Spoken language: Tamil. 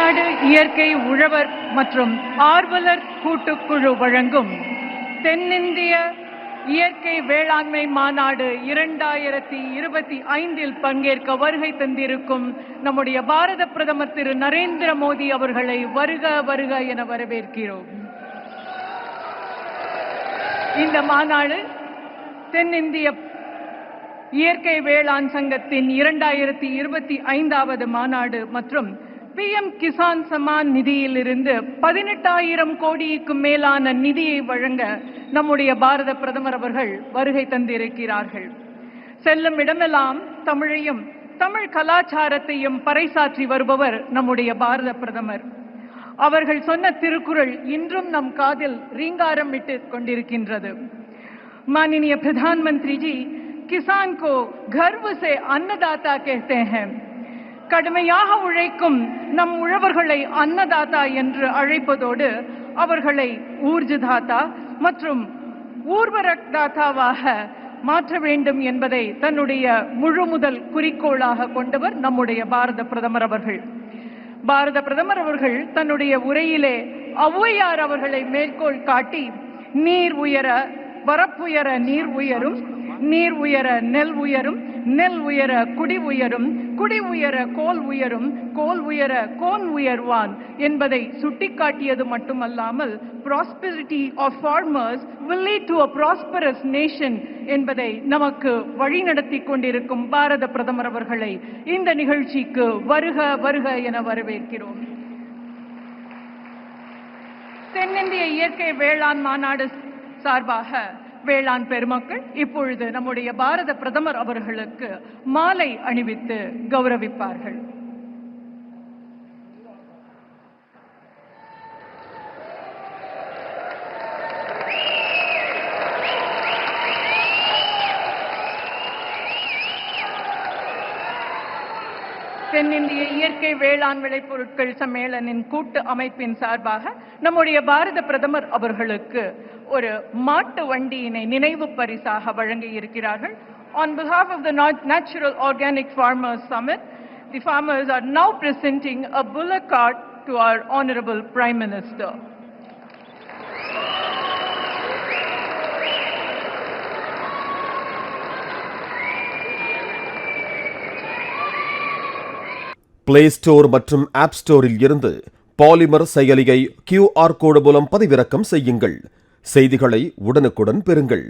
தமிழ்நாடு இயற்கை உழவர் மற்றும் ஆர்வலர் கூட்டுக்குழு வழங்கும் தென்னிந்திய இயற்கை வேளாண்மை மாநாடு 2025 பங்கேற்க வருகை தந்திருக்கும் நம்முடைய பாரத பிரதமர் திரு நரேந்திர மோடி அவர்களை வருக வருக என வரவேற்கிறோம். இந்த மாநாடு தென்னிந்திய இயற்கை வேளாண் சங்கத்தின் 2025வது மாநாடு மற்றும் PM கிசான் சம்மான் நிதியிலிருந்து 18,000 கோடிக்கும் மேலான நிதியை வழங்க நம்முடைய பாரத பிரதமர் அவர்கள் வருகை தந்திருக்கிறார்கள். செல்லும் இடமெல்லாம் தமிழையும் தமிழ் கலாச்சாரத்தையும் பறைசாற்றி வருபவர் நம்முடைய பாரத பிரதமர். அவர்கள் சொன்ன திருக்குறள் இன்றும் நம் காதில் ரீங்காரம் விட்டுக் கொண்டிருக்கின்றது. माननीय प्रधानमंत्री जी, किसान को गर्व से अन्नदाता कहते हैं. கடுமையாக உழைக்கும் நம் உழவர்களை அன்னதாதா என்று அழைப்பதோடு அவர்களை ஊர்ஜதாதா மற்றும் ஊர்வரதாதாவாக மாற்ற வேண்டும் என்பதை தன்னுடைய முழுமுதல் குறிக்கோளாக கொண்டவர் நம்முடைய பாரத பிரதமர் அவர்கள். பாரத பிரதமர் அவர்கள் தன்னுடைய உரையிலே ஔவையார் அவர்களை மேற்கோள் காட்டி, நீர் உயர வரப்புயர நீர் உயரும், நீர் உயர நெல் உயரும், நெல் உயர குடி உயரும், குடி உயர கோல் உயரும், கோல் உயர கோன் உயர்வான் என்பதை சுட்டிக்காட்டியது மட்டுமல்லாமல் prosperity of farmers will lead to a prosperous nation என்பதை நமக்கு வழிநடத்தி கொண்டிருக்கும் பாரத பிரதமர் அவர்களை இந்த நிகழ்ச்சிக்கு வருக வருக என வரவேற்கிறோம். தென்னிந்திய இயற்கை வேளாண் மாநாடு சார்பாக வேளாண் பெருமக்கள் இப்பொழுது நம்முடைய பாரத பிரதமர் அவர்களுக்கு மாலை அணிவித்து கௌரவிப்பார்கள். தென்னிந்திய இயற்கை வேளாண் விளைபொருட்கள் சம்மேளனின் கூட்டு அமைப்பின் சார்பாக நம்முடைய பாரத பிரதமர் அவர்களுக்கு ஒரு மாட்டு வண்டியினை நினைவு பரிசாக வழங்கி இருக்கிறார்கள். On behalf of the Natural Organic Farmers Summit, the farmers are now presenting a bullock cart to our Honorable Prime Minister. Play store மற்றும் ஆப் ஸ்டோரில் இருந்து பாலிமர் செயலியை QR கோடு மூலம் பதிவிறக்கம் செய்யுங்கள். செய்திகளை உடனுக்குடன் பெறுங்கள்.